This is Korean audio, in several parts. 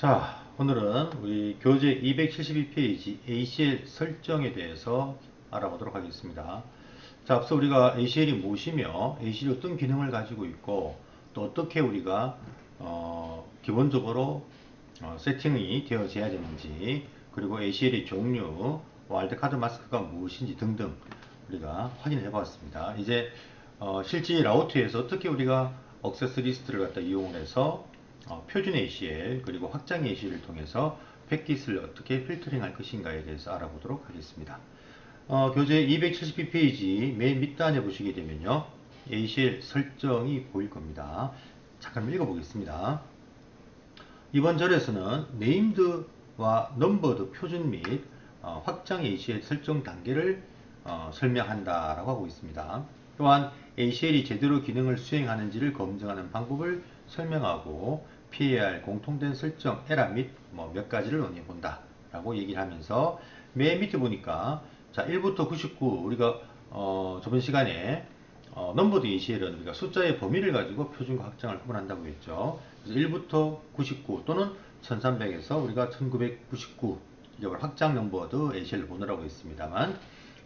자, 오늘은 우리 교재 272페이지 ACL 설정에 대해서 알아보도록 하겠습니다. 자, 앞서 우리가 ACL이 무엇이며 ACL이 어떤 기능을 가지고 있고 또 어떻게 우리가 기본적으로 세팅이 되어져야 되는지, 그리고 ACL의 종류, 와일드카드 마스크가 무엇인지 등등 우리가 확인해 보았습니다. 이제 실제 라우트에서 어떻게 우리가 액세스 리스트를 갖다 이용해서 표준 ACL 그리고 확장 ACL을 통해서 패킷을 어떻게 필터링 할 것인가에 대해서 알아보도록 하겠습니다. 교재 272페이지 맨 밑단에 보시게 되면요, ACL 설정이 보일 겁니다. 잠깐 읽어보겠습니다. 이번 절에서는 네임드와 넘버드 표준 및 확장 ACL 설정 단계를 설명한다라고 하고 있습니다. 또한 ACL이 제대로 기능을 수행하는지를 검증하는 방법을 설명하고 PAR 공통된 설정 에라 및 몇 가지를 논의해 본다 라고 얘기를 하면서 맨 밑에 보니까 자 1부터 99 우리가 저번 시간에 넘버드 ACL은 우리가 숫자의 범위를 가지고 표준과 확장을 구분한다고 했죠. 그래서 1부터 99 또는 1300에서 우리가 1999 이걸 확장 넘버드 ACL을 보느라고 했습니다만,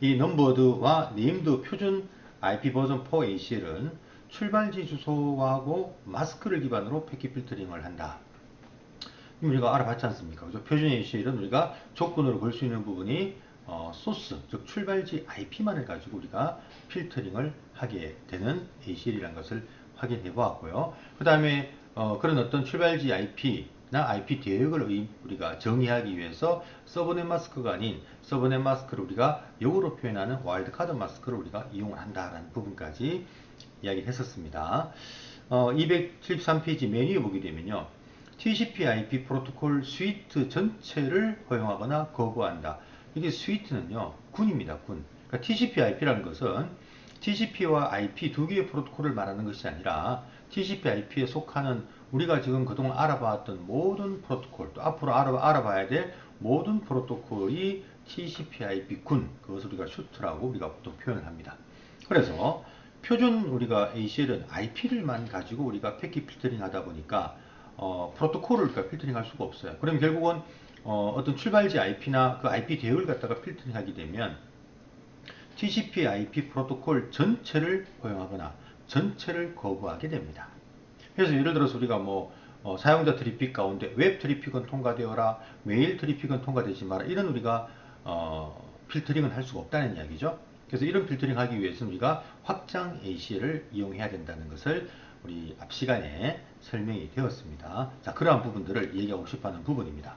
이 넘버드와 네임드 표준 IP 버전 4 ACL은 출발지 주소하고 마스크를 기반으로 패킷 필터링을 한다. 우리가 알아봤지 않습니까? 그죠? 표준 ACL은 우리가 조건으로 볼 수 있는 부분이 소스, 즉 출발지 IP만을 가지고 우리가 필터링을 하게 되는 ACL이라는 것을 확인해 보았고요. 그 다음에 그런 어떤 출발지 IP나 IP 대역을 우리가 정의하기 위해서 서브넷 마스크가 아닌 서브넷 마스크를 우리가 역으로 표현하는 와일드카드 마스크를 우리가 이용을 한다라는 부분까지 이야기를 했었습니다. 273페이지 메뉴에 보게 되면요, TCP/IP 프로토콜 스위트 전체를 허용하거나 거부한다. 이게 스위트는요, 군입니다. 군. 그러니까 TCP/IP라는 것은 TCP와 IP 두 개의 프로토콜을 말하는 것이 아니라 TCP/IP에 속하는 우리가 지금 그동안 알아봤던 모든 프로토콜, 또 앞으로 알아봐야 될 모든 프로토콜이 TCP/IP 군, 그것을 우리가 슈트라고 우리가 보통 표현을 합니다. 그래서 표준 우리가 ACL은 IP를만 가지고 우리가 패킷 필터링 하다 보니까 프로토콜을 우리가 필터링 할 수가 없어요. 그럼 결국은 어떤 출발지 IP나 그 IP 대역을 갖다가 필터링 하게 되면 TCP/IP 프로토콜 전체를 허용하거나 전체를 거부하게 됩니다. 그래서 예를 들어서 우리가 사용자 트래픽 가운데 웹 트래픽은 통과되어라, 메일 트래픽은 통과되지 마라, 이런 우리가 필터링은 할 수가 없다는 이야기죠. 그래서 이런 필터링 하기 위해서는 우리가 확장 ACL을 이용해야 된다는 것을 우리 앞 시간에 설명이 되었습니다. 자, 그러한 부분들을 얘기하고 싶어 하는 부분입니다.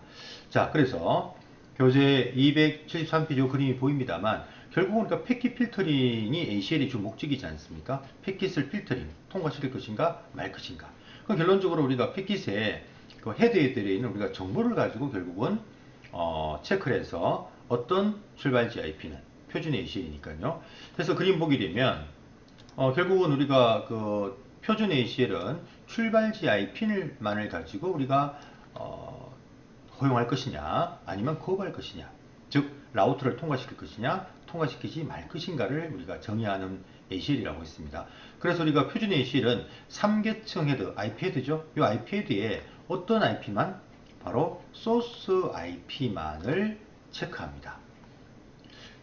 자, 그래서 교재 273페이지 그림이 보입니다만, 결국은 그러니까 패킷 필터링이 ACL의 주 목적이지 않습니까? 패킷을 필터링, 통과시킬 것인가 말 것인가. 그럼 결론적으로 우리가 패킷에 그 헤드에 들어있는 우리가 정보를 가지고 결국은 체크를 해서 어떤 출발지 IP는 표준 ACL이니까요. 그래서 그림 보게 되면 결국은 우리가 그 표준 ACL은 출발지 IP만을 가지고 우리가 허용할 것이냐 아니면 거부할 것이냐, 즉 라우터를 통과시킬 것이냐 통과시키지 말 것인가를 우리가 정의하는 ACL이라고 했습니다. 그래서 우리가 표준 ACL은 3계층 헤드, IP 헤드죠. 이 IP 헤드에 어떤 IP만? 바로 소스 IP만을 체크합니다.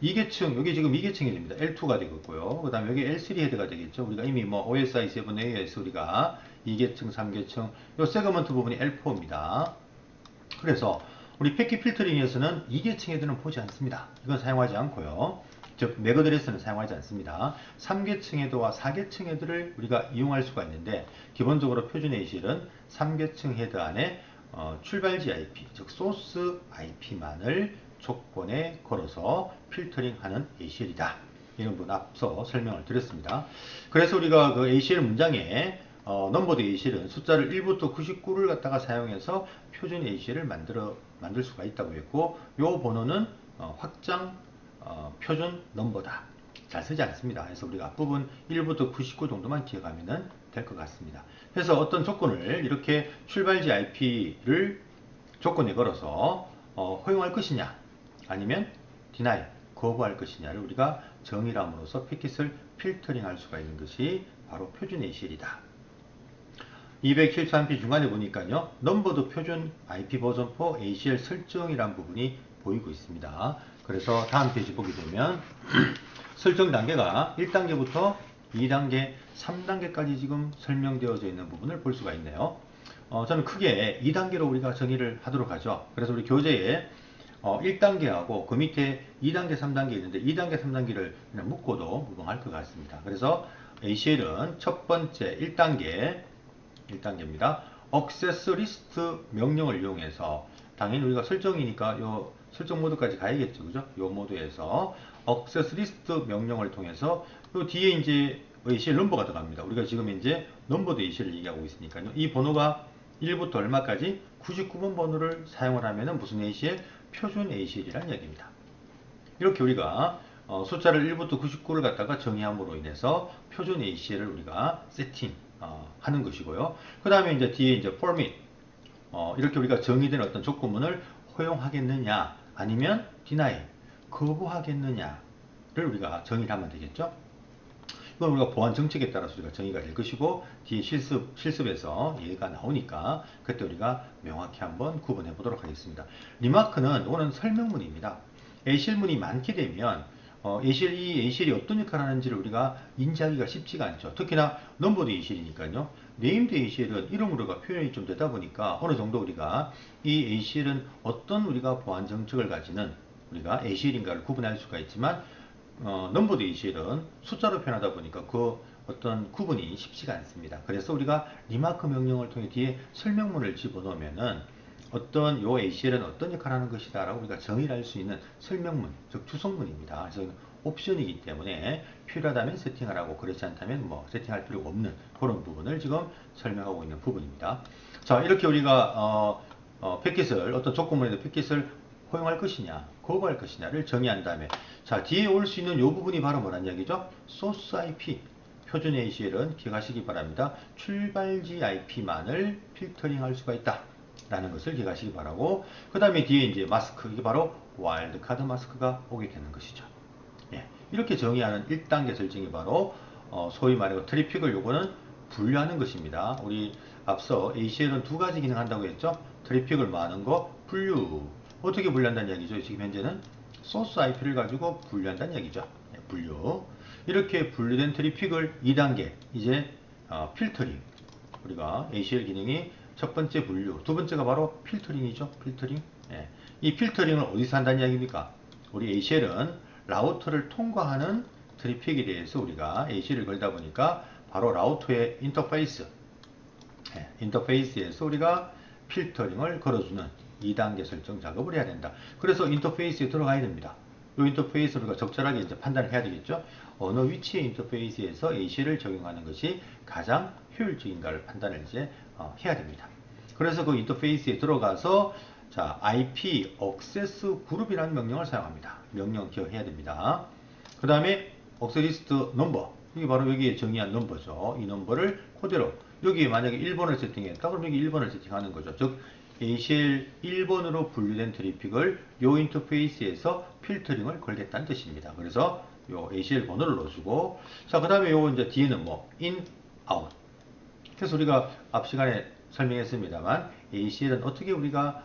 2계층, 여기 지금 2계층이 됩니다. L2가 되겠고요. 그 다음에 여기 L3 헤드가 되겠죠. 우리가 이미 OSI 7A에서 우리가 2계층, 3계층, 이 세그먼트 부분이 L4입니다. 그래서 우리 패킷 필터링에서는 2계층 헤드는 보지 않습니다. 이건 사용하지 않고요. 즉 맥어드레스는 사용하지 않습니다. 3계층 헤드와 4계층 헤드를 우리가 이용할 수가 있는데, 기본적으로 표준 ACL은 3계층 헤드 안에 출발지 IP, 즉 소스 IP만을 조건에 걸어서 필터링하는 ACL이다. 이런 부분 앞서 설명을 드렸습니다. 그래서 우리가 그 ACL 문장에 넘버드 ACL은 숫자를 1부터 99를 갖다가 사용해서 표준 ACL을 만들 수가 있다고 했고, 요 번호는 확장 표준 넘버다. 잘 쓰지 않습니다. 그래서 우리가 앞부분 1부터 99 정도만 기억하면 될 것 같습니다. 그래서 어떤 조건을 이렇게 출발지 IP를 조건에 걸어서 허용할 것이냐 아니면 deny, 거부할 것이냐를 우리가 정의를 함으로써 패킷을 필터링 할 수가 있는 것이 바로 표준 ACL이다. 273페이지 중간에 보니까요. 넘버드 표준 IP 버전 4 ACL 설정이란 부분이 보이고 있습니다. 그래서 다음 페이지 보게 되면 설정 단계가 1단계부터 2단계, 3단계까지 지금 설명되어져 있는 부분을 볼 수가 있네요. 저는 크게 2단계로 우리가 정의를 하도록 하죠. 그래서 우리 교재에 1단계하고 그 밑에 2단계, 3단계 있는데 2단계, 3단계를 그냥 묶어도 무방할 것 같습니다. 그래서 ACL은 첫 번째 1단계입니다. 액세스 리스트 명령을 이용해서 당연히 우리가 설정이니까 요 설정 모드까지 가야겠죠. 그죠? 요 모드에서 액세스 리스트 명령을 통해서 요 뒤에 이제 ACL 넘버가 들어갑니다. 우리가 지금 이제 넘버드 ACL을 얘기하고 있으니까요. 이 번호가 1부터 얼마까지 99번 번호를 사용을 하면은 무슨 ACL? 표준 ACL이라는 얘기입니다. 이렇게 우리가 숫자를 1부터 99를 갖다가 정의함으로 인해서 표준 ACL을 우리가 세팅 하는 것이고요. 그 다음에 이제 뒤에 이제 format 이렇게 우리가 정의된 어떤 조건문을 허용하겠느냐 아니면 deny 거부하겠느냐를 우리가 정의를 하면 되겠죠. 이건 우리가 보안 정책에 따라서 우리가 정의가 될 것이고 뒤에 실습에서 얘가 나오니까 그때 우리가 명확히 한번 구분해 보도록 하겠습니다. 리마크는 이거는 설명문입니다. ACL문이 많게 되면 ACL이 어떤 역할을 하는지를 우리가 인지하기가 쉽지가 않죠. 특히나 넘버드 ACL이니까요. 네임드 ACL은 이름으로가 표현이 좀 되다 보니까 어느 정도 우리가 이 ACL은 어떤 우리가 보안 정책을 가지는 우리가 ACL인가를 구분할 수가 있지만 넘버드 ACL은 숫자로 표현하다 보니까 그 어떤 구분이 쉽지가 않습니다. 그래서 우리가 리마크 명령을 통해 뒤에 설명문을 집어넣으면은 어떤 요 ACL은 어떤 역할을 하는 것이다 라고 우리가 정의를 할 수 있는 설명문, 즉 주석문입니다. 그래서 옵션이기 때문에 필요하다면 세팅을 하고 그렇지 않다면 뭐 세팅할 필요가 없는 그런 부분을 지금 설명하고 있는 부분입니다. 자, 이렇게 우리가 패킷을 어떤 조건문에도 패킷을 허용할 것이냐 거부할 것이냐를 정의한 다음에 자 뒤에 올 수 있는 이 부분이 바로 뭐란 얘기죠? 소스 IP 표준 ACL은 기억하시기 바랍니다. 출발지 IP만을 필터링 할 수가 있다 라는 것을 기억하시기 바라고 그 다음에 뒤에 이제 마스크 이게 바로 와일드카드 마스크가 오게 되는 것이죠. 예, 이렇게 정의하는 1단계 설정이 바로 소위 말해서 트래픽을 요거는 분류하는 것입니다. 우리 앞서 ACL은 두 가지 기능을 한다고 했죠. 트래픽을 많은 거 분류 어떻게 분류한다는 얘기죠. 지금 현재는 소스 IP를 가지고 분류한다는 얘기죠. 예, 분류 이렇게 분류된 트래픽을 2단계 이제 필터링 우리가 ACL 기능이 첫 번째 분류 두 번째가 바로 필터링이죠. 필터링 예, 이 필터링을 어디서 한다는 얘기입니까? 우리 ACL은 라우터를 통과하는 트래픽에 대해서 우리가 ACL을 걸다 보니까 바로 라우터의 인터페이스 인터페이스에서 우리가 필터링을 걸어주는 2단계 설정 작업을 해야 된다. 그래서 인터페이스에 들어가야 됩니다. 이 인터페이스를 우리가 적절하게 이제 판단을 해야 되겠죠. 어느 위치의 인터페이스에서 ACL을 적용하는 것이 가장 효율적인가를 판단을 이제 해야 됩니다. 그래서 그 인터페이스에 들어가서 자 IP 액세스 그룹이라는 명령을 사용합니다. 명령 기억해야 됩니다. 그 다음에 액세스 리스트 넘버 이게 바로 여기에 정의한 넘버죠. 이 넘버를 그대로 여기에 만약에 1번을 세팅했다 그럼 여기 1번을 세팅하는 거죠. 즉 ACL 1번으로 분류된 트래픽을 요 인터페이스에서 필터링을 걸겠다는 뜻입니다. 그래서 요 ACL 번호를 넣어주고 자 그 다음에 요 이제 뒤에는 뭐 in, out 그래서 우리가 앞 시간에 설명했습니다만 ACL은 어떻게 우리가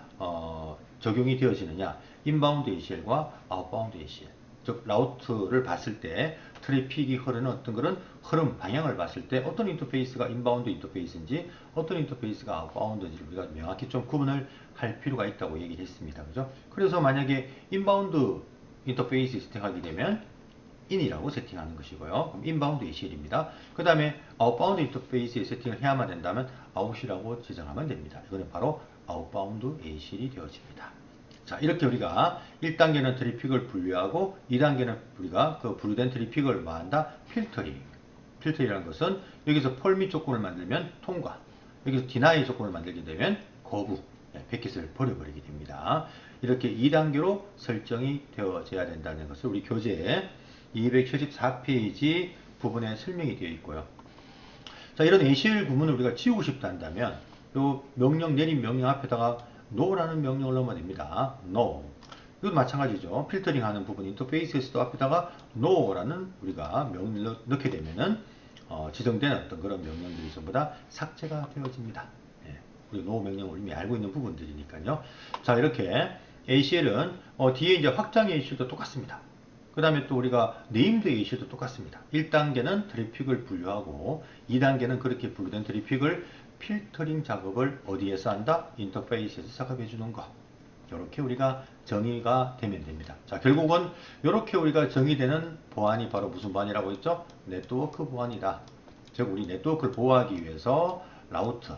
적용이 되어지느냐 인바운드 ACL과 아웃바운드 ACL 즉 라우트를 봤을 때 트래픽이 흐르는 어떤 그런 흐름 방향을 봤을 때 어떤 인터페이스가 인바운드 인터페이스인지 어떤 인터페이스가 아웃바운드인지를 우리가 명확히 좀 구분을 할 필요가 있다고 얘기를 했습니다. 그죠? 그래서 만약에 인바운드 인터페이스 세팅하게 되면 in이라고 세팅하는 것이고요. 그럼 인바운드 ACL입니다. 그 다음에 아웃바운드 인터페이스에 세팅을 해야만 된다면 out이라고 지정하면 됩니다. 이거는 바로 아웃바운드 ACL이 되어집니다. 자 이렇게 우리가 1단계는 트래픽을 분류하고 2단계는 우리가 그 분류된 트래픽을 뭐한다? 필터링. 필터링이라는 것은 여기서 펄밋 조건을 만들면 통과 여기서 deny 조건을 만들게 되면 거부 패킷을 버려버리게 됩니다. 이렇게 2단계로 설정이 되어져야 된다는 것을 우리 교재에 274페이지 부분에 설명이 되어 있고요. 자 이런 ACL 구문을 우리가 지우고 싶다 한다면 요 명령 내린 명령 앞에다가 no라는 명령을 넣으면 됩니다. no. 이것도 마찬가지죠. 필터링 하는 부분 인터페이스에서도 앞에다가 no라는 우리가 명령을 넣게 되면은 지정된 어떤 그런 명령들이 전부 다 삭제가 되어집니다. 예, 우리 노 명령을 이미 알고 있는 부분들이니까요. 자, 이렇게 ACL은 뒤에 이제 확장 ACL도 똑같습니다. 그 다음에 또 우리가 네임드 ACL도 똑같습니다. 1단계는 트래픽을 분류하고 2단계는 그렇게 분류된 트래픽을 필터링 작업을 어디에서 한다? 인터페이스에서 작업해 주는 거. 이렇게 우리가 정의가 되면 됩니다. 자, 결국은 이렇게 우리가 정의되는 보안이 바로 무슨 보안이라고 했죠? 네트워크 보안이다. 즉 우리 네트워크를 보호하기 위해서 라우트,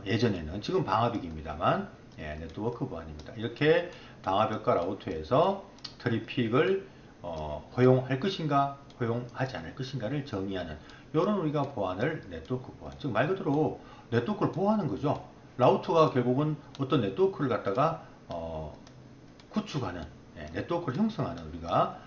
예전에는 지금 방화벽입니다만 네트워크 보안입니다. 이렇게 방화벽과 라우트에서 트래픽을 허용할 것인가 허용하지 않을 것인가를 정의하는 이런 우리가 보안을 네트워크 보안, 즉 말 그대로 네트워크를 보호하는 거죠. 라우터가 결국은 어떤 네트워크를 갖다가 구축하는, 네트워크를 형성하는 우리가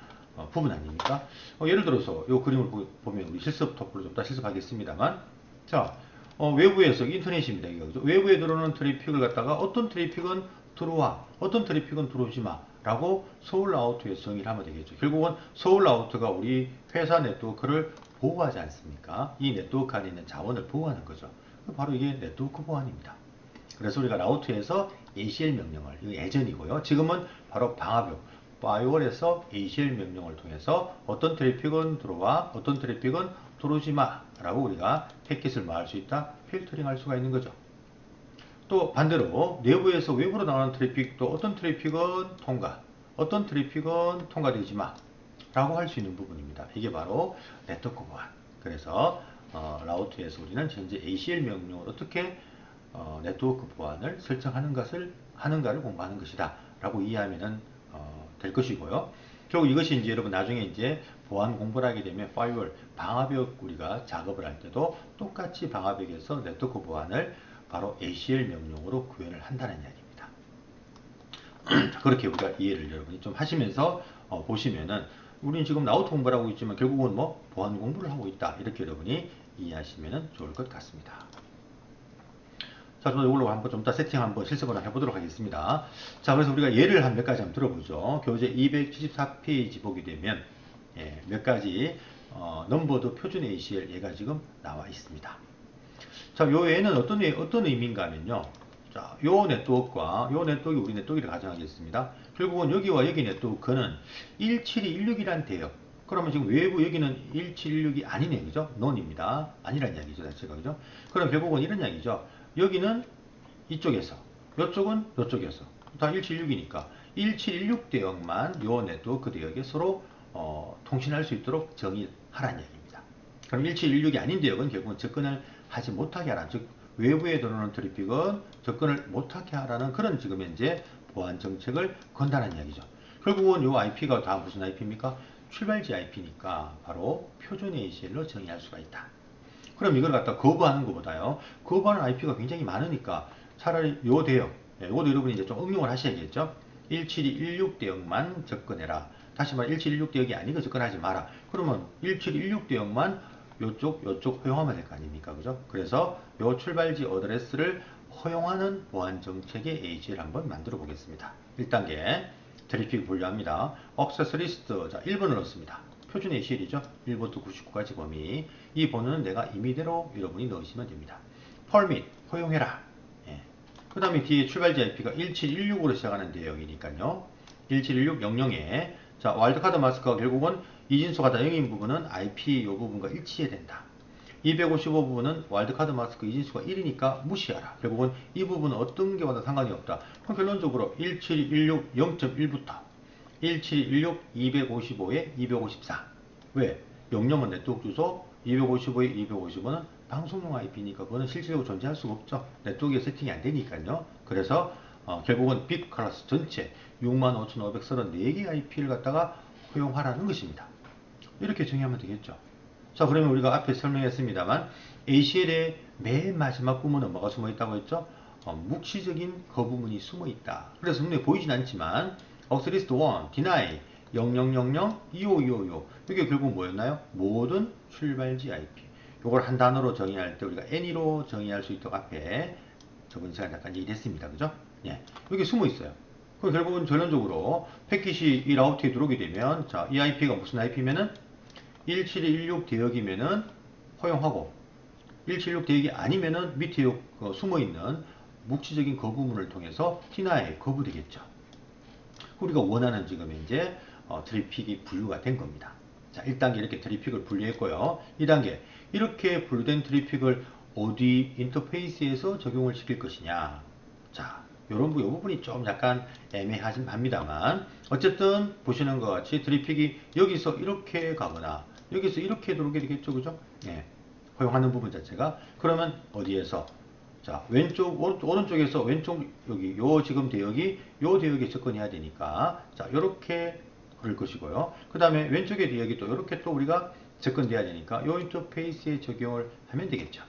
부분 아닙니까? 예를 들어서 이 그림을 보면 우리 실습 토플로 좀 더 실습하겠습니다만, 자, 외부에서 인터넷입니다. 이거, 그죠? 외부에 들어오는 트래픽을 갖다가 어떤 트래픽은 들어와, 어떤 트래픽은 들어오지 마 라고 서울 라우터에서 정의를 하면 되겠죠. 결국은 서울 라우터가 우리 회사 네트워크를 보호하지 않습니까? 이 네트워크 안에 있는 자원을 보호하는 거죠. 바로 이게 네트워크 보안입니다. 그래서 우리가 라우트에서 ACL 명령을, 이거 예전이고요. 지금은 바로 방화벽, 파이어월에서 ACL 명령을 통해서 어떤 트래픽은 들어와, 어떤 트래픽은 들어오지 마 라고 우리가 패킷을 말할 수 있다, 필터링 할 수가 있는 거죠. 또 반대로 내부에서 외부로 나가는 트래픽도 어떤 트래픽은 통과, 어떤 트래픽은 통과되지 마 라고 할 수 있는 부분입니다. 이게 바로 네트워크 보안. 그래서 라우트에서 우리는 현재 ACL 명령으로 어떻게 네트워크 보안을 설정하는 것을 하는가를 공부하는 것이다 라고 이해하면 될 것이고요. 결국 이것이 이제 여러분 나중에 이제 보안 공부를 하게 되면 파이어월 방화벽 우리가 작업을 할 때도 똑같이 방화벽에서 네트워크 보안을 바로 ACL 명령으로 구현을 한다는 이야기입니다. 그렇게 우리가 이해를 여러분이 좀 하시면서 보시면은 우리는 지금 라우터 공부를 하고 있지만 결국은 뭐 보안 공부를 하고 있다 이렇게 여러분이 이해하시면 좋을 것 같습니다. 자, 저는 이걸로 한번 좀 더 세팅 한번 실습을 해보도록 하겠습니다. 자, 그래서 우리가 예를 한 몇 가지 한번 들어보죠. 교재 274페이지 보게 되면 몇 가지 넘버드 표준 ACL 얘가 지금 나와 있습니다. 자, 요 얘는 어떤 의미인가 하면요. 자, 요 네트워크와 요 네트워크가 우리 네트워크를 가정하겠습니다. 결국은 여기와 여기 네트워크는 1716이란 대역. 그러면 지금 외부 여기는 1716이 아니네, 그죠? 논입니다. 아니란 이야기죠, 자체가, 그죠? 그럼 결국은 이런 이야기죠. 여기는 이쪽에서, 이쪽은 이쪽에서. 다 1716이니까 1716 대역만 요 네트워크 대역에 서로 통신할 수 있도록 정의하라는 이야기입니다. 그럼 1716이 아닌 대역은 결국은 접근을 하지 못하게 하라는, 즉 외부에 들어오는 트래픽은 접근을 못하게 하라는 그런 지금 현재 보안 정책을 건다는 이야기죠. 결국은 요 IP가 다 무슨 IP입니까? 출발지 IP니까 바로 표준 ACL로 정의할 수가 있다. 그럼 이걸 갖다 거부하는 것보다요, 거부하는 IP가 굉장히 많으니까 차라리 요 대역, 요것도 여러분이 이제 좀 응용을 하셔야겠죠. 1716 대역만 접근해라. 다시 말해 1716 대역이 아니고 접근하지 마라. 그러면 1716 대역만 요쪽 허용하면 될 거 아닙니까? 그죠? 그래서 요 출발지 어드레스를 허용하는 보안 정책의 ACL 한번 만들어 보겠습니다. 1단계 트래픽 분류합니다. 액세스 리스트, 자 1번을 넣습니다. 표준 ACL이죠. 1부터 99까지 범위. 이 번호는 내가 임의대로 여러분이 넣으시면 됩니다. permit, 허용해라. 그 다음에 뒤에 출발지 IP가 1716으로 시작하는 대역이니까요. 1716 00에 자, 와일드카드 마스크가 결국은 이진수가 다 0인 부분은 IP 요 부분과 일치해야 된다. 255 부분은 와일드카드 마스크 이진수가 1이니까 무시하라. 결국은 이 부분은 어떤 게 와도 상관이 없다. 그럼 결론적으로 1716 0.1부터 1716 255에 254. 왜? 00은 네트워크 주소, 255에 255는 방송용 IP니까 그거는 실질적으로 존재할 수가 없죠. 네트워크에 세팅이 안 되니까요. 그래서 결국은 빅 클래스 전체 65,534개 IP를 갖다가 허용하라는 것입니다. 이렇게 정의하면 되겠죠. 자, 그러면 우리가 앞에 설명했습니다만 ACL의 맨 마지막 부분은 뭐가 숨어 있다고 했죠? 묵시적인 거부문이 숨어 있다. 그래서 눈에 보이진 않지만 억스리스트 1, deny 0000 2525 이게 결국 뭐였나요? 모든 출발지 IP. 이걸 한 단어로 정의할 때 우리가 any로 정의할 수 있도록 앞에 저번 시간에 잠깐 얘기했습니다. 그죠? 예. 여기 숨어 있어요. 그럼 결국은 결론적으로 패킷이 이 라우트에 들어오게 되면 자, 이 IP가 무슨 IP면은 1716 대역이면은 허용하고 176 대역이 아니면은 밑에 요 숨어있는 묵시적인 거부문을 통해서 deny 거부되겠죠. 우리가 원하는 지금 이제 트래픽이 분류가 된 겁니다. 자, 1단계 이렇게 트래픽을 분류했고요. 2단계 이렇게 분류된 트래픽을 어디 인터페이스에서 적용을 시킬 것이냐. 자, 이 부분이 좀 약간 애매하긴 합니다만 어쨌든 보시는 것 같이 트래픽이 여기서 이렇게 가거나 여기서 이렇게 들어오게 되겠죠. 그죠? 예. 허용하는 부분 자체가 그러면 어디에서 자, 왼쪽, 오른쪽에서 왼쪽, 여기, 요 지금 대역이, 요 대역에 접근해야 되니까, 자, 요렇게 그럴 것이고요. 그 다음에 왼쪽의 대역이 또 요렇게 또 우리가 접근돼야 되니까, 요 인터페이스에 적용을 하면 되겠죠.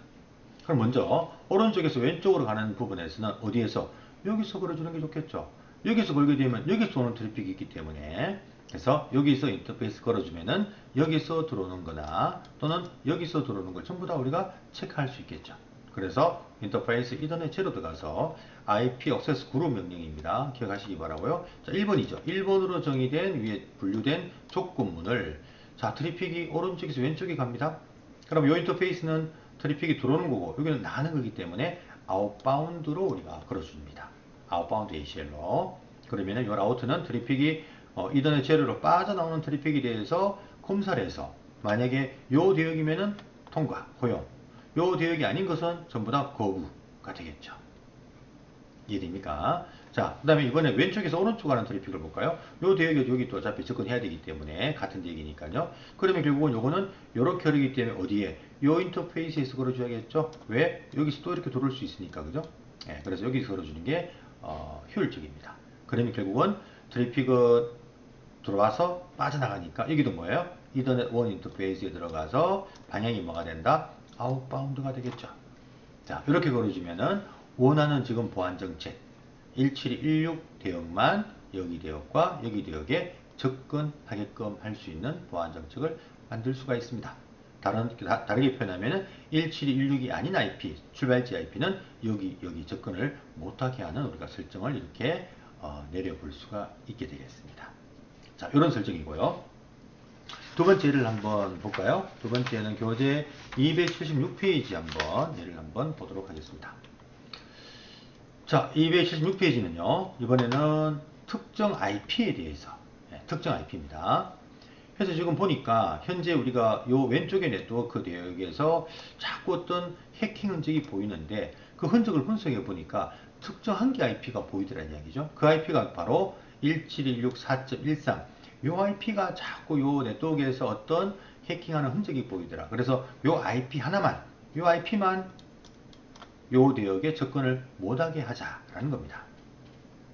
그럼 먼저, 오른쪽에서 왼쪽으로 가는 부분에서는 어디에서? 여기서 걸어주는 게 좋겠죠. 여기서 걸게 되면 여기서 오는 트래픽이 있기 때문에, 그래서 여기서 인터페이스 걸어주면은 여기서 들어오는 거나 또는 여기서 들어오는 걸 전부 다 우리가 체크할 수 있겠죠. 그래서 인터페이스 이더넷 제로 들어가서 IP 액세스 그룹 명령입니다. 기억하시기 바라고요. 자, 1번이죠. 1번으로 정의된 위에 분류된 조건문을 자, 트래픽이 오른쪽에서 왼쪽에 갑니다. 그럼 이 인터페이스는 트래픽이 들어오는 거고 여기는 나가는 거기 때문에 아웃바운드로 우리가 걸어줍니다. 아웃바운드 ACL로. 그러면은 이 라우트는 트래픽이 이더넷 제로로 빠져나오는 트래픽에 대해서 검사를 해서 만약에 이 대역이면은 통과, 허용. 요 대역이 아닌 것은 전부 다 거부가 되겠죠. 이해됩니까? 자, 그 다음에 이번에 왼쪽에서 오른쪽 가는 트래픽을 볼까요? 요 대역이 여기 또 어차피 접근해야 되기 때문에 같은 대역이니까요. 그러면 결국은 요거는 요렇게 흐르기 때문에 어디에? 요 인터페이스에서 걸어줘야겠죠? 왜? 여기서 또 이렇게 들어올 수 있으니까, 그죠? 예, 그래서 여기서 걸어주는 게 효율적입니다. 그러면 결국은 트래픽은 들어와서 빠져나가니까 여기도 뭐예요? 이더넷 원 인터페이스에 들어가서 방향이 뭐가 된다? 아웃바운드가 되겠죠. 자, 이렇게 걸어주면은 원하는 지금 보안 정책 1716 대역만 여기 대역과 여기 대역에 접근하게끔 할 수 있는 보안 정책을 만들 수가 있습니다. 다르게 표현하면은 1716이 아닌 IP, 출발지 IP는 여기 접근을 못하게 하는 우리가 설정을 이렇게 내려볼 수가 있게 되겠습니다. 자, 이런 설정이고요. 두 번째 예를 한번 볼까요? 두 번째는 교재 276페이지 한번 예를 한번 보도록 하겠습니다. 자, 276페이지는요. 이번에는 특정 IP에 대해서 특정 IP입니다. 그래서 지금 보니까 현재 우리가 요 왼쪽의 네트워크 대역에서 자꾸 어떤 해킹 흔적이 보이는데 그 흔적을 분석해 보니까 특정 한 개 IP가 보이더라는 이야기죠. 그 IP가 바로 17164.13 요 IP가 자꾸 요 네트워크에서 어떤 해킹하는 흔적이 보이더라. 그래서 요 IP 하나만, 요 IP만 요 대역에 접근을 못하게 하자라는 겁니다.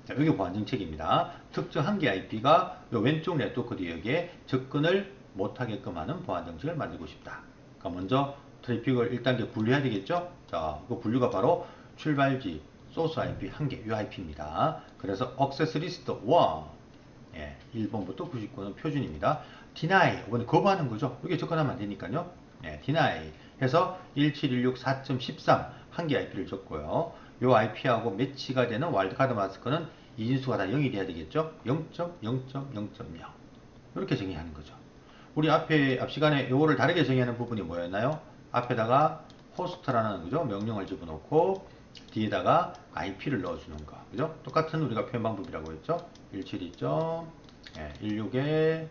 자, 여기 보안 정책입니다. 특정 한 개 IP가 요 왼쪽 네트워크 대역에 접근을 못하게끔 하는 보안 정책을 만들고 싶다. 그러니까 먼저 트래픽을 1단계 분류해야 되겠죠? 자, 그 분류가 바로 출발지, 소스 IP 한 개, 요 IP입니다. 그래서 Access List 1 예, 1번부터 99는 표준입니다. deny, 이번에 거부하는 거죠. 여기 접근하면 안 되니까요. 예, deny 해서 1716.4.13 한 개 IP를 줬고요. 요 IP하고 매치가 되는 와일드카드 마스크는 이진수가 다 0이 돼야 되겠죠. 0.0.0.0 이렇게 정의하는 거죠. 우리 앞 시간에 요거를 다르게 정의하는 부분이 뭐였나요? 앞에다가 호스트라는 그죠? 명령을 집어넣고 뒤에다가 IP를 넣어주는 거. 그죠? 똑같은 우리가 표현 방법이라고 했죠? 172.16에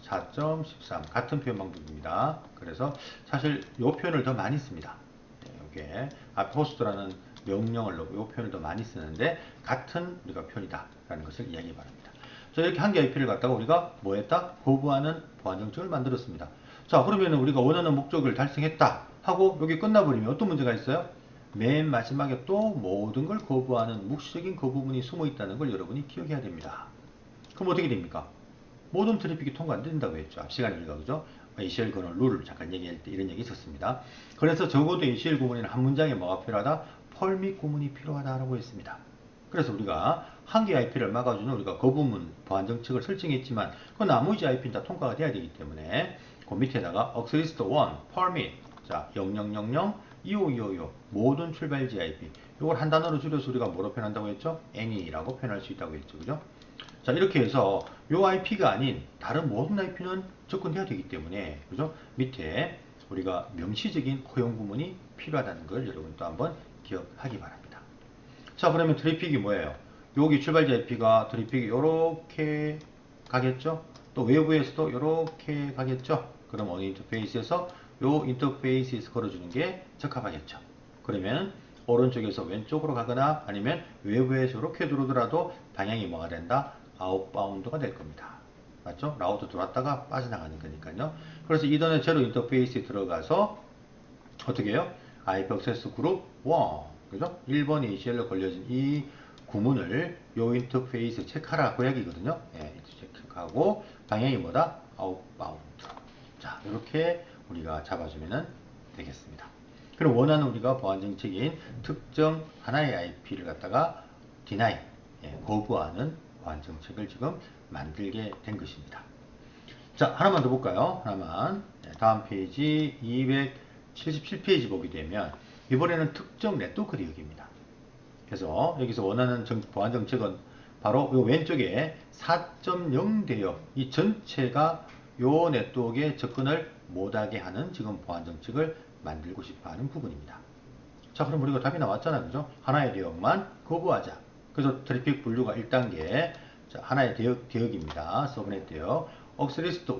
4.13 같은 표현 방법입니다. 그래서 사실 이 표현을 더 많이 씁니다. 이게 앞 호스트라는 명령을 넣고 이 표현을 더 많이 쓰는데 같은 우리가 표현이다 라는 것을 이야기 바랍니다. 자, 이렇게 한 개 IP를 갖다가 우리가 뭐 했다? 거부하는 보안 정책을 만들었습니다. 자, 그러면 우리가 원하는 목적을 달성했다 하고 여기 끝나버리면 어떤 문제가 있어요? 맨 마지막에 또 모든 걸 거부하는 묵시적인 거부문이 숨어 있다는 걸 여러분이 기억해야 됩니다. 그럼 어떻게 됩니까? 모든 트래픽이 통과 안 된다고 했죠. 앞 시간에 우리가 그죠? ACL 그런 룰을 잠깐 얘기할 때 이런 얘기 있었습니다. 그래서 적어도 ACL 구문에는 한 문장에 뭐가 필요하다? 펄밋 구문이 필요하다라고 했습니다. 그래서 우리가 한 개 IP를 막아주는 우리가 거부문 보안 정책을 설정했지만 그 나머지 IP는 다 통과가 돼야 되기 때문에 그 밑에다가 Access 1, Permit, 자 0000, 2525 모든 출발지 IP 이걸 한 단어로 줄여서 우리가 뭐로 표현한다고 했죠? Any라고 표현할 수 있다고 했죠. 그죠? 자, 이렇게 해서 요 IP가 아닌 다른 모든 IP는 접근돼야 되기 때문에 그죠? 밑에 우리가 명시적인 허용 부문이 필요하다는 걸 여러분 또 한번 기억하기 바랍니다. 자, 그러면 트래픽이 뭐예요? 여기 출발지 IP가 트래픽이 이렇게 가겠죠? 또 외부에서도 이렇게 가겠죠? 그럼 어느 인터페이스에서 요 인터페이스에서 걸어주는 게 적합하겠죠. 그러면 오른쪽에서 왼쪽으로 가거나 아니면 외부에서 이렇게 들어오더라도 방향이 뭐가 된다? 아웃바운드가 될 겁니다. 맞죠? 라우트 들어왔다가 빠져나가는 거니까요. 그래서 이더넷 제로 인터페이스에 들어가서 어떻게 해요? IP 액세스 그룹 1, 그죠? 1번 ACL로 걸려진 이 구문을 요 인터페이스 체크하라 그 이야기거든요. 예, 체크하고 방향이 뭐다? 아웃바운드. 자, 이렇게 우리가 잡아주면 되겠습니다. 그럼 원하는 우리가 보안 정책인 특정 하나의 IP를 갖다가 deny, 거부하는 보안 정책을 지금 만들게 된 것입니다. 자, 하나만 더 볼까요? 하나만. 다음 페이지 277페이지 보게 되면 이번에는 특정 네트워크 대역입니다. 그래서 여기서 원하는 보안 정책은 바로 이 왼쪽에 4.0 대역 이 전체가 요 네트워크에 접근을 못하게 하는 지금 보안 정책을 만들고 싶어 하는 부분입니다. 자, 그럼 우리가 답이 나왔잖아요. 그죠? 하나의 대역만 거부하자. 그래서 트래픽 분류가 1단계. 자, 하나의 대역입니다. 서브넷 대역. 억스리스트 1,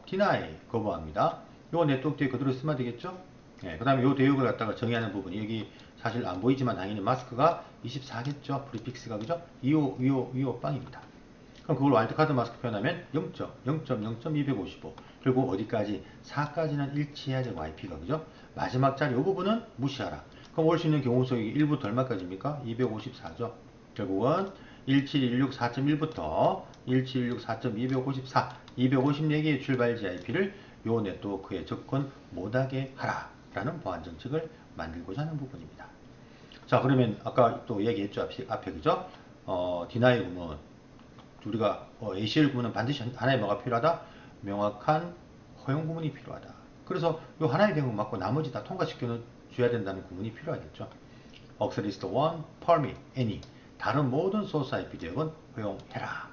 deny 거부합니다. 요 네트워크 대역 그대로 쓰면 되겠죠? 예, 그 다음에 요 대역을 갖다가 정의하는 부분이 여기 사실 안 보이지만 당연히 마스크가 24겠죠? 프리픽스가 그죠? 25 빵입니다. 그럼 그걸 와일드카드 마스크 표현하면 0.0.0.255 그리고 어디까지 4까지는 일치해야 되고 IP가 그죠? 마지막 자리 이 부분은 무시하라. 그럼 올 수 있는 경우 수역이 1부터 얼마까지입니까? 254죠. 결국은 1716 4.1부터 1716 4.254 254개의 출발지 IP를 요 네트워크에 접근 못하게 하라 라는 보안 정책을 만들고자 하는 부분입니다. 자, 그러면 아까 또 얘기했죠. 앞에 그죠? deny 구문 우리가 ACL 구문은 반드시 하나의 뭐가 필요하다? 명확한 허용 구문이 필요하다. 그래서 이 하나의 대응을 맞고 나머지 다 통과시켜 줘야 된다는 구문이 필요하겠죠. 억스리스트 1, permit, any. 다른 모든 소스 IP 대응은 허용해라.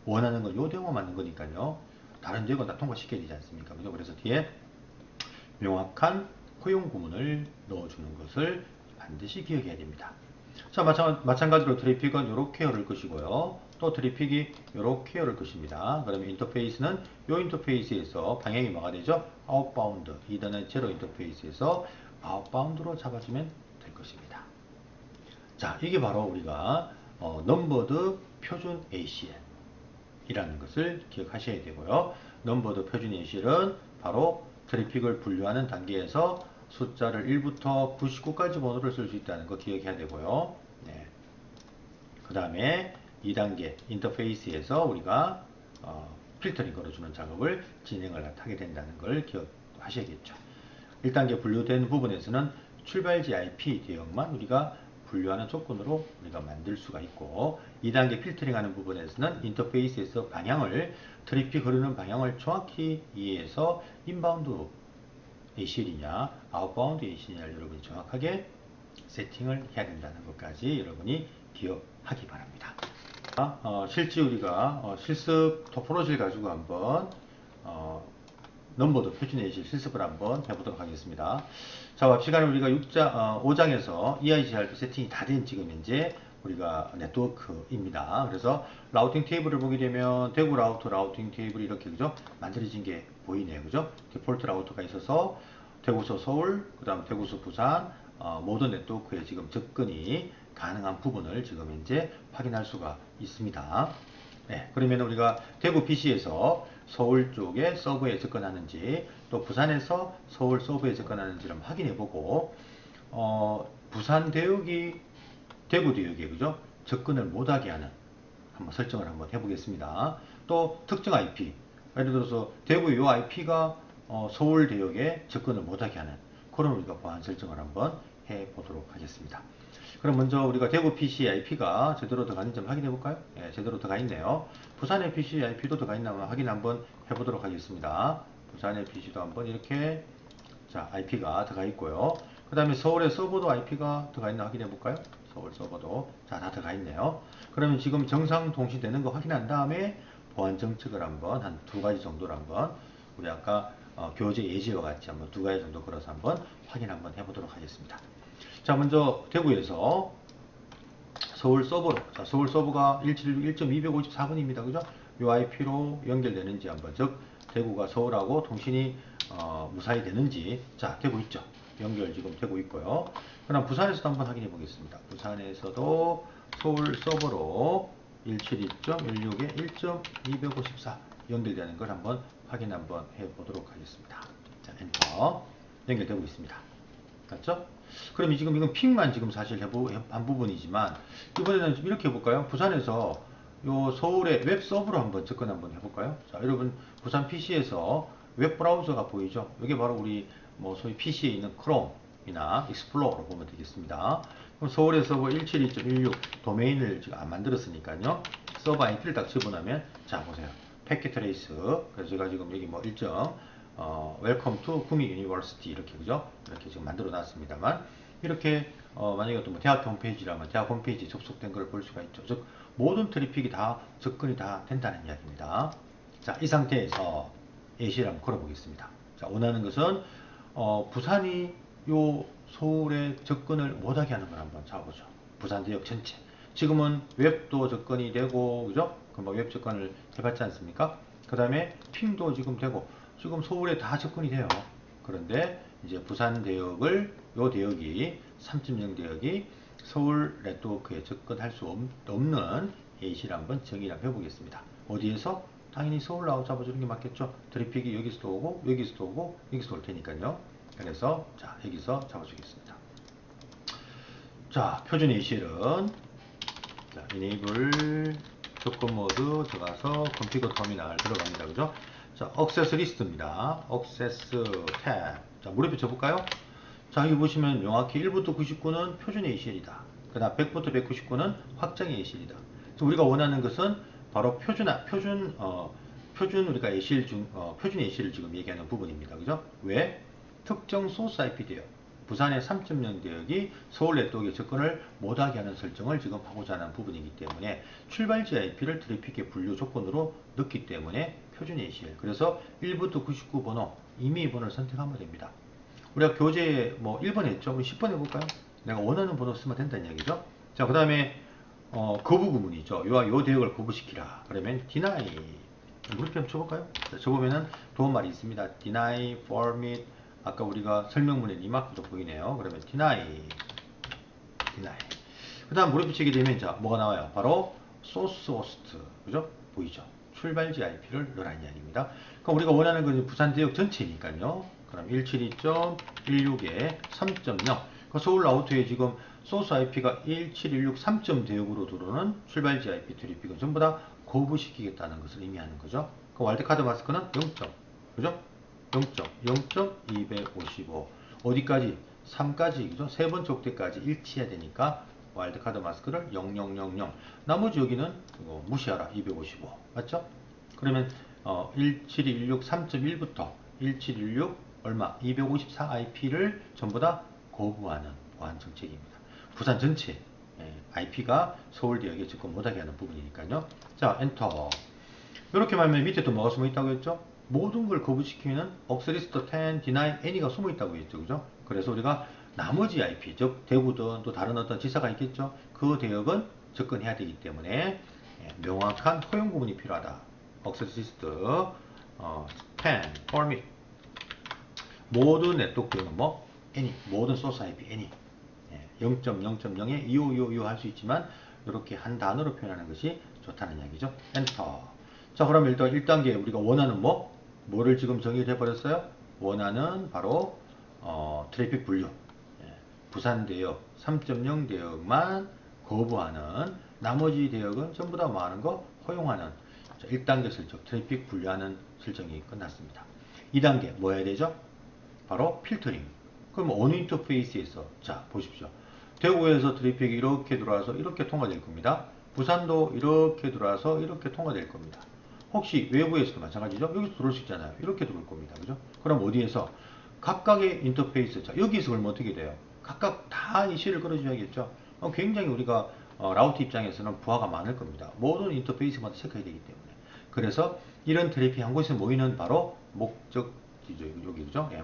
원하는 건 요 대응만 맞는 거니까요. 다른 대응은 다 통과시켜야 되지 않습니까? 그래서 뒤에 명확한 허용 구문을 넣어주는 것을 반드시 기억해야 됩니다. 자, 마찬가지로 트래픽은 이렇게 흐를 것이고요. 또 트래픽이 이렇게 흐를 것입니다. 그러면 인터페이스는 이 인터페이스에서 방향이 뭐가 되죠? 아웃바운드, 이더넷 제로 인터페이스에서 아웃바운드로 잡아주면 될 것입니다. 자, 이게 바로 우리가 넘버드 표준 ACL 이라는 것을 기억하셔야 되고요. 넘버드 표준 ACL은 바로 트래픽을 분류하는 단계에서 숫자를 1부터 99까지 번호를 쓸 수 있다는 거 기억해야 되고요. 네. 그 다음에 2단계 인터페이스에서 우리가 필터링 걸어주는 작업을 진행을 하게 된다는 걸 기억하셔야겠죠. 1단계 분류된 부분에서는 출발지 IP 대역만 우리가 분류하는 조건으로 우리가 만들 수가 있고 2단계 필터링하는 부분에서는 인터페이스에서 방향을 트래픽 흐르는 방향을 정확히 이해해서 인바운드 ACL이냐 아웃바운드 ACL이냐를 여러분이 정확하게 세팅을 해야 된다는 것까지 여러분이 기억하기 바랍니다. 실제 우리가 실습 토포로지를 가지고 한번 넘버드 표준 ACL 실습을 한번 해보도록 하겠습니다. 자, 시간에 우리가 5장에서 EIGRP 세팅이 다 된 지금 현재 우리가 네트워크입니다. 그래서 라우팅 테이블을 보게 되면 대구 라우터 라우팅 테이블이 이렇게 그죠? 만들어진 게 보이네요. 그죠? 디폴트 라우터가 있어서 대구서 서울, 그 다음 대구서 부산 모든 네트워크에 지금 접근이 가능한 부분을 지금 현재 확인할 수가 있습니다. 네, 그러면 우리가 대구 PC에서 서울 쪽에 서버에 접근하는지 또 부산에서 서울 서버에 접근하는지를 확인해 보고 부산 대역이 대구 대역에 그죠? 접근을 못하게 하는 한번 설정을 한번 해보겠습니다. 또 특정 IP 예를 들어서 대구의 이 IP가 서울 대역에 접근을 못하게 하는 그런 우리가 보안 설정을 한번 해보도록 하겠습니다. 그럼 먼저 우리가 대구 PC IP가 제대로 들어가는지 확인해 볼까요? 예, 제대로 들어가 있네요. 부산의 PC IP도 들어가 있나 확인 한번 해보도록 하겠습니다. 부산의 PC도 한번 이렇게 자 IP가 들어가 있고요. 그 다음에 서울의 서버도 IP가 들어가 있나 확인해 볼까요? 서울 서버도 자 다 들어가 있네요. 그러면 지금 정상 통신되는 거 확인한 다음에 보안 정책을 한번 한 2가지 정도를 한번 우리 아까 교재 예제와 같이 한번 두 가지 정도 걸어서 한번 확인 한번 해보도록 하겠습니다. 자, 먼저 대구에서 서울 서버로, 자, 서울 서버가 176.1.254번입니다. 그죠? 요 IP로 연결되는지 한번, 즉 대구가 서울하고 통신이 무사히 되는지. 자, 되고 있죠. 연결 지금 되고 있고요. 그럼 부산에서도 한번 확인해 보겠습니다. 부산에서도 서울 서버로 172.16에 1.254 연결되는 걸 한번 확인 한번 해 보도록 하겠습니다. 자, 엔터. 연결되고 있습니다. 맞죠? 그럼 지금 이건 픽만 지금 사실 한 부분이지만, 이번에는 이렇게 해볼까요? 부산에서 요 서울의 웹 서버로 한번 접근 한번 해볼까요? 자, 여러분 부산 PC에서 웹 브라우저가 보이죠? 이게 바로 우리 뭐 소위 PC에 있는 크롬이나 익스플로러로 보면 되겠습니다. 그럼 서울의 서버 172.16 도메인을 지금 안 만들었으니까요. 서버 IP를 딱 집어넣으면, 자 보세요. 패킷 트레이스. 그래서 제가 지금 여기 뭐 일정 웰컴 투 구미 유니버시티 이렇게, 그죠? 이렇게 지금 만들어 놨습니다만, 이렇게 만약에 어떤 뭐 대학 홈페이지라면 대학 홈페이지에 접속된 걸 볼 수가 있죠. 즉 모든 트래픽이 다 접근이 다 된다는 이야기입니다. 자, 이 상태에서 AC를 한번 걸어보겠습니다. 자, 원하는 것은 부산이 요 서울에 접근을 못하게 하는 걸 한번 잡아보죠. 부산 지역 전체. 지금은 웹도 접근이 되고, 그죠? 그럼 웹 접근을 해봤지 않습니까? 그 다음에 핑도 지금 되고, 지금 서울에 다 접근이 돼요. 그런데 이제 부산 대역을, 요 대역이 3.0 대역이 서울 네트워크에 접근할 수 없는 AC를 한번 정의를 해보겠습니다. 어디에서? 당연히 서울 나와 잡아주는 게 맞겠죠. 트래픽이 여기서도 오고 여기서도 오고 여기서도 올 테니까요. 그래서 자, 여기서 잡아주겠습니다. 자, 표준 ACL은 자, enable 조건 모드 들어가서 컴퓨터 터미널 들어갑니다. 그죠? 자, 액세스 리스트입니다. 액세스 탭. 자, 무릎에 쳐볼까요? 자, 여기 보시면 명확히 1부터 99는 표준 ACL이다. 그 다음 100부터 199는 확장 ACL이다. 우리가 원하는 것은 바로 표준 우리가 ACL 표준 ACL을 지금 얘기하는 부분입니다. 그죠? 왜? 특정 소스 IP 대역, 부산의 3.0 대역이 서울 네트워크에 접근을 못하게 하는 설정을 지금 하고자 하는 부분이기 때문에 출발지 IP를 트래픽의 분류 조건으로 넣기 때문에 표준 ACL. 그래서 1부터 99 번호, 임의 번호를 선택하면 됩니다. 우리가 교재에 뭐 1번 했죠? 우리 10번 해볼까요? 내가 원하는 번호 쓰면 된다는 이야기죠. 자, 그 다음에 거부 구문이죠. 요 대역을 거부시키라. 그러면 deny. 무릎 한번 쳐볼까요? 자, 쳐보면은 도움말이 있습니다. deny, permit. 아까 우리가 설명문에 이 마크도 보이네요. 그러면 deny. 그 다음 무릎 치게 되면 자, 뭐가 나와요? 바로 source host. 그죠? 보이죠? 출발지 IP를 넣으라는 이야기입니다. 그럼 우리가 원하는 건 부산 대역 전체니까요. 그럼 172.16에 3.0. 서울 라우터에 지금 소스 IP가 1716 3점 대역으로 들어오는 출발지 IP 트래픽은 전부 다 거부시키겠다는 것을 의미하는 거죠. 그 와일드카드 마스크는 0점. 그죠? 0.255. 어디까지? 3까지, 그죠? 세 번째 옥대까지 일치해야 되니까 와일드카드 마스크를 0000. 나머지 여기는 무시하라. 255. 맞죠? 그러면 17216 3.1부터 1716 얼마? 254 IP를 전부 다 거부하는 보안 정책입니다. 부산 전체 IP가 서울 지역에 접근 못하게 하는 부분이니까요. 자, 엔터. 이렇게 말하면 밑에 또 뭐가 숨어 있다고 했죠? 모든 걸 거부시키면 억스리스트 10, deny, any가 숨어 있다고 했죠. 그죠? 그래서 우리가 나머지 IP, 즉 대구든 또 다른 어떤 지사가 있겠죠? 그 대역은 접근해야 되기 때문에 명확한 허용 부분이 필요하다. 억스리스트 10, permit. 모든 네트워크는 뭐? any. 모든 소스 IP any. 0.0.0에 2525 할 수 있지만 이렇게 한 단어로 표현하는 것이 좋다는 이야기죠. 엔터. 자, 그럼 일단 1단계 우리가 원하는 뭐를 지금 정의를 해버렸어요? 원하는 바로 트래픽 분류. 부산 대역 3.0 대역만 거부하는, 나머지 대역은 전부 다 뭐하는 거? 허용하는. 자, 1단계 설정 트래픽 분류하는 설정이 끝났습니다. 2단계 뭐 해야 되죠? 바로 필터링. 그럼 어느 인터페이스에서, 자 보십시오. 대구에서 트래픽이 이렇게 들어와서 이렇게 통과될 겁니다. 부산도 이렇게 들어와서 이렇게 통과될 겁니다. 혹시 외부에서도 마찬가지죠? 여기서 들어올 수 있잖아요. 이렇게 들어올 겁니다. 그죠? 그럼 어디에서? 각각의 인터페이스. 자, 여기서 그러면 어떻게 돼요? 각각 다 이시를 걸어줘야겠죠? 굉장히 우리가 라우터 입장에서는 부하가 많을 겁니다. 모든 인터페이스마다 체크해야 되기 때문에. 그래서 이런 트래픽 한 곳에 모이는 바로 목적 여기 그죠? 예,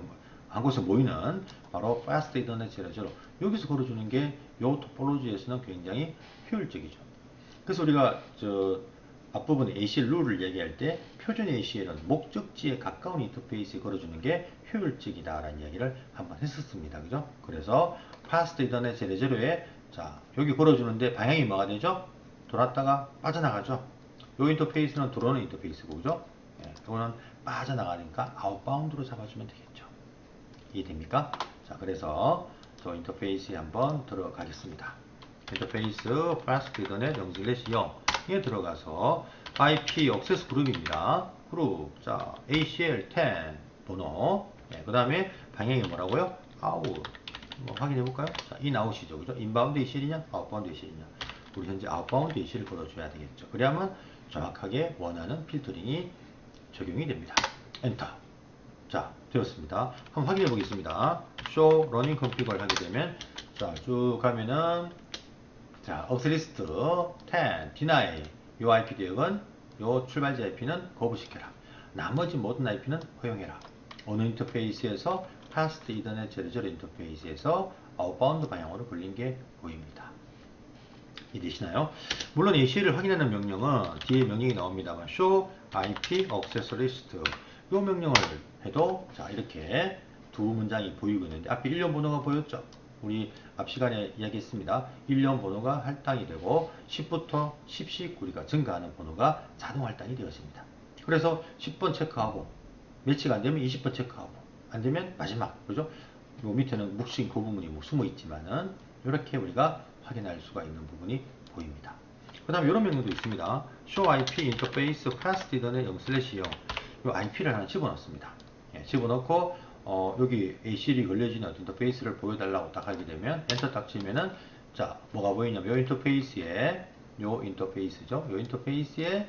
한 곳에 모이는 바로 fast ethernet 0.0 여기서 걸어주는 게 요 토폴로지에서는 굉장히 효율적이죠. 그래서 우리가 저 앞부분에 ACL 룰을 얘기할 때 표준 ACL은 목적지에 가까운 인터페이스에 걸어주는 게 효율적이다라는 이야기를 한번 했었습니다. 그죠? 그래서 fast ethernet 0.0에 자 여기 걸어주는데 방향이 뭐가 되죠? 돌았다가 빠져나가죠. 요 인터페이스는 들어오는 인터페이스고 그죠? 예, 이거는 빠져나가니까 아웃바운드로 잡아주면 되겠죠. 이해됩니까? 자, 그래서 저 인터페이스에 한번 들어가겠습니다. 인터페이스 fast ethernet 0/0에 들어가서 IP 액세스 그룹입니다. 그룹 자 ACL10 번호 그 다음에 방향이 뭐라고요? 아웃 뭐 확인해 볼까요? 자, 인아웃이죠. 그죠? 인바운드 ACL이냐? 아웃바운드 ACL이냐? 우리 현재 아웃바운드 ACL을 걸어줘야 되겠죠. 그래야만 정확하게 원하는 필터링이 적용이 됩니다. 엔터. 자, 되었습니다. 한번 확인해 보겠습니다. show running config을 하게 되면 자, 쭉 가면은 자, 억스리스트 10 deny 요 IP 대역은 요 출발지 IP는 거부시켜라. 나머지 모든 IP는 허용해라. 어느 인터페이스에서 fast ethernet 0.0 인터페이스에서 아웃바운드 방향으로 걸린 게 보입니다. 이해되시나요? 물론 AC를 확인하는 명령은 뒤에 명령이 나옵니다만 show IP access list 이 명령을 해도 자 이렇게 두 문장이 보이고 있는데 앞에 1년 번호가 보였죠? 우리 앞 시간에 이야기했습니다. 1년 번호가 할당이 되고 10부터 10씩 우리가 증가하는 번호가 자동 할당이 되었습니다. 그래서 10번 체크하고 매치가 안 되면 20번 체크하고 안 되면 마지막 그죠? 요 밑에는 묵신 그 부분이 뭐 숨어 있지만은 이렇게 우리가 확인할 수가 있는 부분이 보입니다. 그 다음에 이런 명령도 있습니다. show IP interface fast ethernet 0/0 요 IP를 하나 집어넣습니다. 예, 집어넣고 여기 ACL이 걸려진 어떤 인터페이스를 보여달라고 딱 하게 되면 엔터 딱 치면은 자 뭐가 보이냐면 요 인터페이스에 요 인터페이스죠. 요 인터페이스에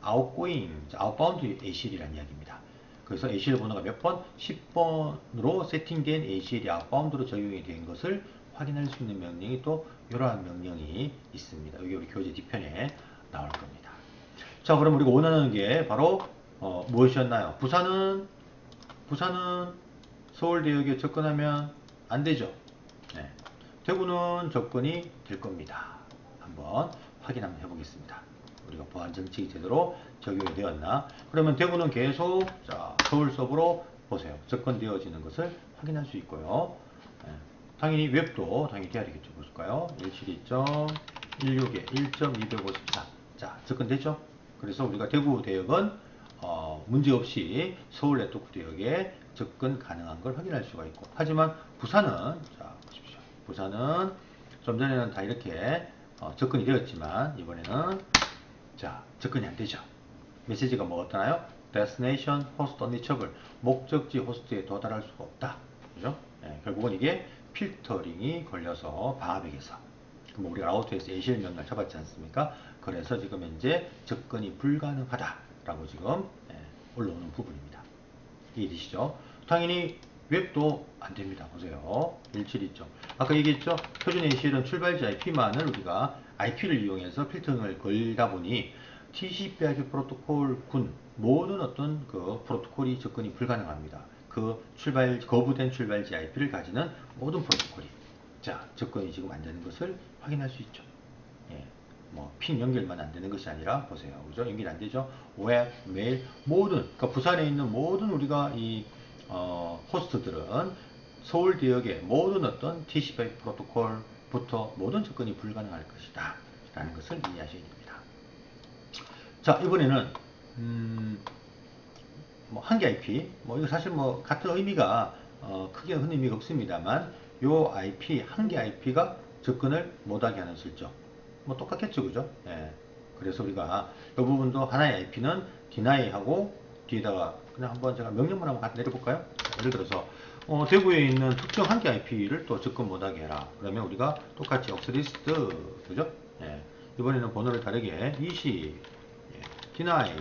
outgoing, outbound ACL이라는 이야기입니다. 그래서 ACL 번호가 몇 번? 10번으로 세팅된 ACL이 outbound로 적용이 된 것을 확인할 수 있는 명령이 또 이러한 명령이 있습니다. 여기 우리 교재 뒤편에 나올 겁니다. 자, 그럼 우리가 원하는 게 바로 무엇이었나요? 부산은 서울대역에 접근하면 안 되죠. 네. 대구는 접근이 될 겁니다. 한번 확인 한번 해보겠습니다. 우리가 보안 정책이 제대로 적용이 되었나? 그러면 대구는 계속 자, 서울 서부로 보세요. 접근되어지는 것을 확인할 수 있고요. 네. 당연히 웹도 당연히 돼야 되겠죠. 볼까요? 172.16에 1.254. 자, 접근됐죠? 그래서 우리가 대구 대역은 문제없이 서울 네트워크 대역에 접근 가능한 걸 확인할 수가 있고 하지만 부산은 자 보십시오. 부산은 좀 전에는 다 이렇게 접근이 되었지만 이번에는 자 접근이 안 되죠. 메시지가 뭐였나요? Destination host unreachable 목적지 호스트에 도달할 수가 없다. 그죠? 네, 결국은 이게 필터링이 걸려서 방화벽에서 그럼 우리가 라우터에서 ACL 명령을 쳐봤지 않습니까? 그래서 지금 현재 접근이 불가능하다라고 지금 올라오는 부분입니다. 이해되시죠? 당연히 웹도 안 됩니다. 보세요. 172점. 아까 얘기했죠? 표준 ACL은 출발지 IP만을 우리가 IP를 이용해서 필터링을 걸다 보니 TCP/IP 프로토콜 군 모든 어떤 그 프로토콜이 접근이 불가능합니다. 그 거부된 출발지 IP를 가지는 모든 프로토콜이 자 접근이 지금 안 되는 것을 확인할 수 있죠. 예. 핀 연결만 안 되는 것이 아니라 보세요. 그죠? 연결 안 되죠? 웹, 메일 모든 그러니까 부산에 있는 모든 우리가 이 호스트들은 서울 지역의 모든 어떤 TCP 프로토콜부터 모든 접근이 불가능할 것이다. 라는 것을 이해하셔야 됩니다. 자, 이번에는 한개 IP 이거 사실 같은 의미가 크게 큰 의미가 없습니다만 요 IP 한개 IP가 접근을 못하게 하는 설정 똑같겠죠, 그죠? 예. 그래서 우리가 이 부분도 하나의 IP는 deny 하고 뒤에다가 그냥 한번 제가 명령만 한번 같이 내려볼까요? 예를 들어서 대구에 있는 특정 한개 IP를 또 접근 못하게 해라. 그러면 우리가 똑같이 억스리스트 그죠? 예. 이번에는 번호를 다르게 20 예. deny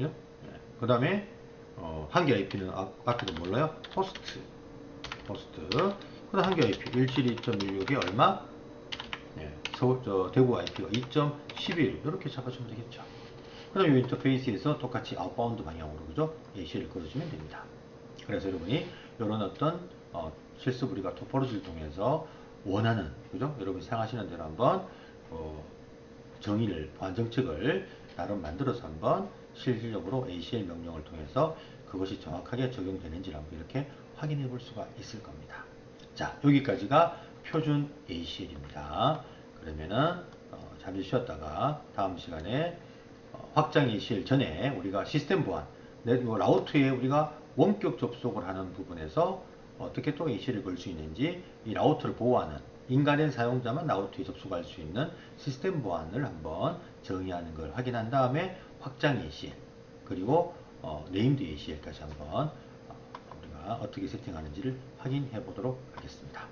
예. 그 다음에 한개 IP는 앞에도 몰라요? 호스트 그 다음 한개 IP 172.16이 얼마? 예, 대구 IP가 2.11 이렇게 잡아주면 되겠죠. 그 다음 이 인터페이스에서 똑같이 아웃바운드 방향으로 그죠? AC를 걸어주면 됩니다. 그래서 여러분이 이런 어떤 실습 우리가 토포로지를 통해서 원하는, 그죠? 여러분이 생각하시는 대로 한번 정의를, 보안 정책을 나름 만들어서 한번 실질적으로 ACL 명령을 통해서 그것이 정확하게 적용되는지를 한번 이렇게 확인해 볼 수가 있을 겁니다. 자, 여기까지가 표준 ACL입니다. 그러면은 잠시 쉬었다가 다음 시간에 확장 ACL 전에 우리가 시스템 보안, 라우터에 우리가 원격 접속을 하는 부분에서 어떻게 또 ACL을 걸 수 있는지, 이 라우터를 보호하는 인간의 사용자만 라우터에 접속할 수 있는 시스템 보안을 한번 정의하는 걸 확인한 다음에 확장 ACL 그리고 네임드 ACL까지 한번 우리가 어떻게 세팅하는지를 확인해 보도록 하겠습니다.